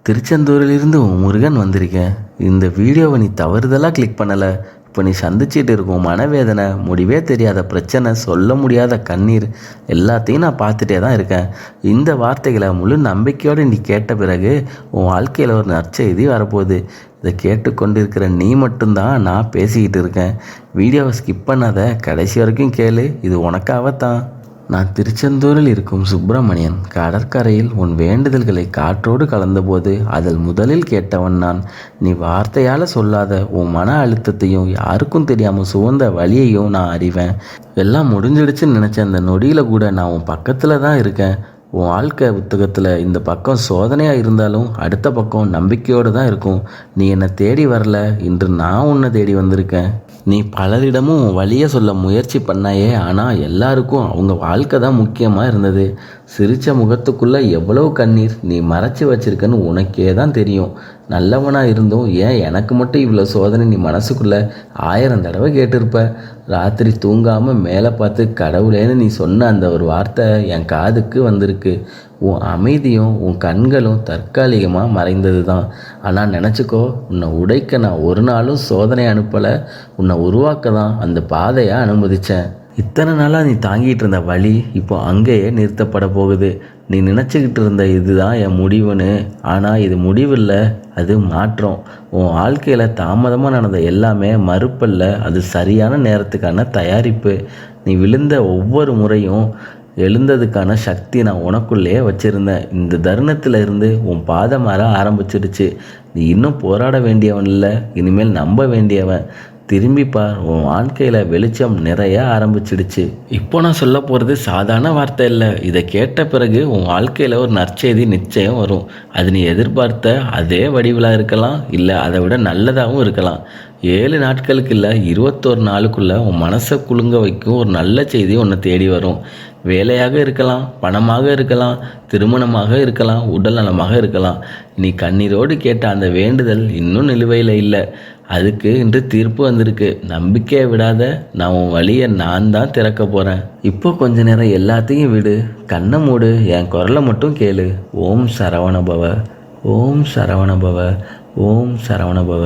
திருச்செந்தூரிலிருந்து முருகன் வந்திருக்கேன். இந்த வீடியோவை நீ தவறுதலாக கிளிக் பண்ணலை. இப்போ நீ சந்திச்சிட்டு இருக்கும் மனவேதனை, முடிவே தெரியாத பிரச்சனை, சொல்ல முடியாத கண்ணீர் எல்லாத்தையும் நான் பார்த்துட்டே தான் இருக்கேன். இந்த வார்த்தைகளை முழு நம்பிக்கையோடு நீ கேட்ட பிறகு உன் வாழ்க்கையில் ஒரு நற்செய்தி வரப்போகுது. இதை கேட்டுக்கொண்டிருக்கிற நீ மட்டும்தான் நான் பேசிக்கிட்டு இருக்கேன். வீடியோவை ஸ்கிப் பண்ணாத, கடைசி வரைக்கும் கேளு. இது உனக்காகத்தான். நான் திருச்செந்தூரில் இருக்கும் சுப்பிரமணியன். கடற்கரையில் உன் வேண்டுதல்களை காற்றோடு கலந்தபோது அதில் முதலில் கேட்டவன் நான். நீ வார்த்தையால் சொல்லாத உன் மன அழுத்தத்தையும் யாருக்கும் தெரியாமல் சுமந்த வழியையும் நான் அறிவேன். எல்லாம் முடிஞ்சிடுச்சுன்னு நினச்ச அந்த நொடியில் கூட நான் உன் பக்கத்தில் தான் இருக்கேன். உன் வாழ்க்கை புத்தகத்தில் இந்த பக்கம் சோதனையாக இருந்தாலும் அடுத்த பக்கம் நம்பிக்கையோடு தான் இருக்கும். நீ என்னை தேடி வரல, இன்று நான் உன்னை தேடி வந்திருக்கேன். நீ பலரிடமும் வழியை சொல்ல முயற்சி பண்ணாயே, ஆனால் எல்லாருக்கும் அவங்க வாழ்க்கை தான் முக்கியமாக இருந்தது. சிரித்த முகத்துக்குள்ளே எவ்வளவு கண்ணீர் நீ மறைச்சி வச்சிருக்கன்னு உனக்கே தான் தெரியும். நல்லவனாக இருந்தும் ஏன் எனக்கு மட்டும் இவ்வளோ சோதனை நீ மனசுக்குள்ளே 1000 தடவை கேட்டிருப்ப. ராத்திரி தூங்காமல் மேலே பார்த்து கடவுளேன்னு நீ சொன்ன அந்த ஒரு வார்த்தை என் காதுக்கு வந்திருக்கு. உன் அமைதியும் உன் கண்களும் தற்காலிகமாக மறைந்தது தான். ஆனால் நினச்சிக்கோ, உன்னை உடைக்க நான் ஒரு நாளும் சோதனை அனுப்பலை. உன்னை உருவாக்க தான் அந்த பாதையை அனுமதித்தேன். இத்தனை நாளாக நீ தாங்கிட்டு இருந்த வழி இப்போ அங்கேயே நிறுத்தப்பட போகுது. நீ நினச்சிக்கிட்டு இருந்த இதுதான் என் முடிவுன்னு, ஆனால் இது முடிவில்லை, அது மாற்றம். உன் வாழ்க்கையில் தாமதமாக நடந்த எல்லாமே மறுப்பல்ல, அது சரியான நேரத்துக்கான தயாரிப்பு. நீ விழுந்த ஒவ்வொரு முறையும் எழுந்ததுக்கான சக்தி நான் உனக்குள்ளேயே வச்சுருந்தேன். இந்த தருணத்தில் இருந்து உன் பாதை மாற ஆரம்பிச்சிடுச்சு. நீ இன்னும் போராட வேண்டியவன் இல்லை, இனிமேல் நம்ப வேண்டியவன். திரும்பிப்பார், உன் வாழ்க்கையில் வெளிச்சம் நிறைய ஆரம்பிச்சிடுச்சு. இப்போ நான் சொல்ல போகிறது சாதாரண வார்த்தை இல்லை. இதை கேட்ட பிறகு உன் வாழ்க்கையில் ஒரு நற்செய்தி நிச்சயம் வரும். அது நீ எதிர்பார்த்த அதே வடிவில் இருக்கலாம், இல்லை அதை விட நல்லதாகவும் இருக்கலாம். 7 நாட்களுக்கு இல்லை, 21 நாளுக்குள்ளே உன் மனசை குலுங்க வைக்கும் ஒரு நல்ல செய்தி உன்னை தேடி வரும். வேலையாக இருக்கலாம், பணமாக இருக்கலாம், திருமணமாக இருக்கலாம், உடல் நலமாக இருக்கலாம். நீ கண்ணீரோடு கேட்ட அந்த வேண்டுதல் இன்னும் நிலுவையில் இல்லை. அதுக்கு இன்று தீர்ப்பு வந்திருக்கு. நம்பிக்கையை விடாத, நான் உன் வழியை நான் தான் திறக்க போகிறேன். இப்போ கொஞ்ச நேரம் எல்லாத்தையும் விடு, கண்ணை மூடு, என் குரலை மட்டும் கேளு. ஓம் சரவணபவ, ஓம் சரவணபவ, ஓம் சரவணபவ.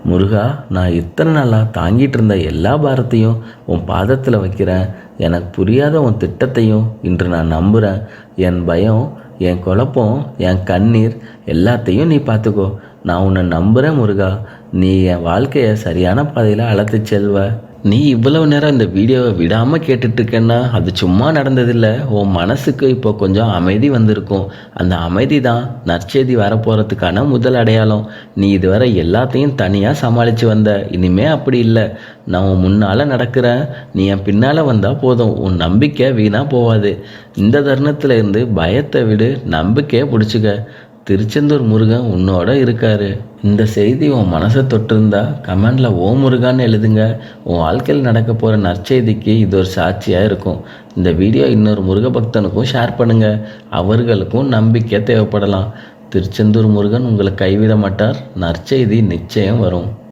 முருகா, நான் இத்தனை நாளாக தாங்கிட்டு இருந்த எல்லா பாரத்தையும் உன் பாதத்தில் வைக்கிறேன். எனக்கு புரியாத உன் திட்டத்தையும் இன்று நான் நம்புகிறேன். என் பயம், என் குழப்பம், என் கண்ணீர் எல்லாத்தையும் நீ பார்த்துக்கோ. நான் உன்னை நம்புகிறேன் முருகா. நீ என் வாழ்க்கையை சரியான பாதையில் அழைத்து செல்வ. நீ இவ்வளவு நேரம் இந்த வீடியோவை விடாமல் கேட்டுட்ருக்கேன்னா அது சும்மா நடந்ததில்லை. உன் மனசுக்கு இப்போ கொஞ்சம் அமைதி வந்திருக்கும். அந்த அமைதி தான் நற்செய்தி வரப்போகிறதுக்கான முதல் அடையாளம். நீ இதுவரை எல்லாத்தையும் தனியாக சமாளித்து வந்த, இனிமே அப்படி இல்லை. நான் உன் முன்னால் நடக்கிறேன், நீ என் பின்னால் வந்தால் போதும். உன் நம்பிக்கை வீணாக போகாது. இந்த தருணத்தில் இருந்து பயத்தை விடு, நம்பிக்கையை பிடிச்சிக்க. திருச்செந்தூர் முருகன் உன்னோட இருக்காரு. இந்த செய்தி உன் மனசை தொட்டிருந்தா கமெண்டில் ஓ முருகான்னு எழுதுங்க. உன் வாழ்க்கையில் நடக்க போகிற நற்செய்திக்கு இது ஒரு சாட்சியாக இருக்கும். இந்த வீடியோ இன்னொரு முருக பக்தனுக்கும் ஷேர் பண்ணுங்கள். அவர்களுக்கும் நம்பிக்கை தேவைப்படலாம். திருச்செந்தூர் முருகன் உங்களை கைவிட மாட்டார். நற்செய்தி நிச்சயம் வரும்.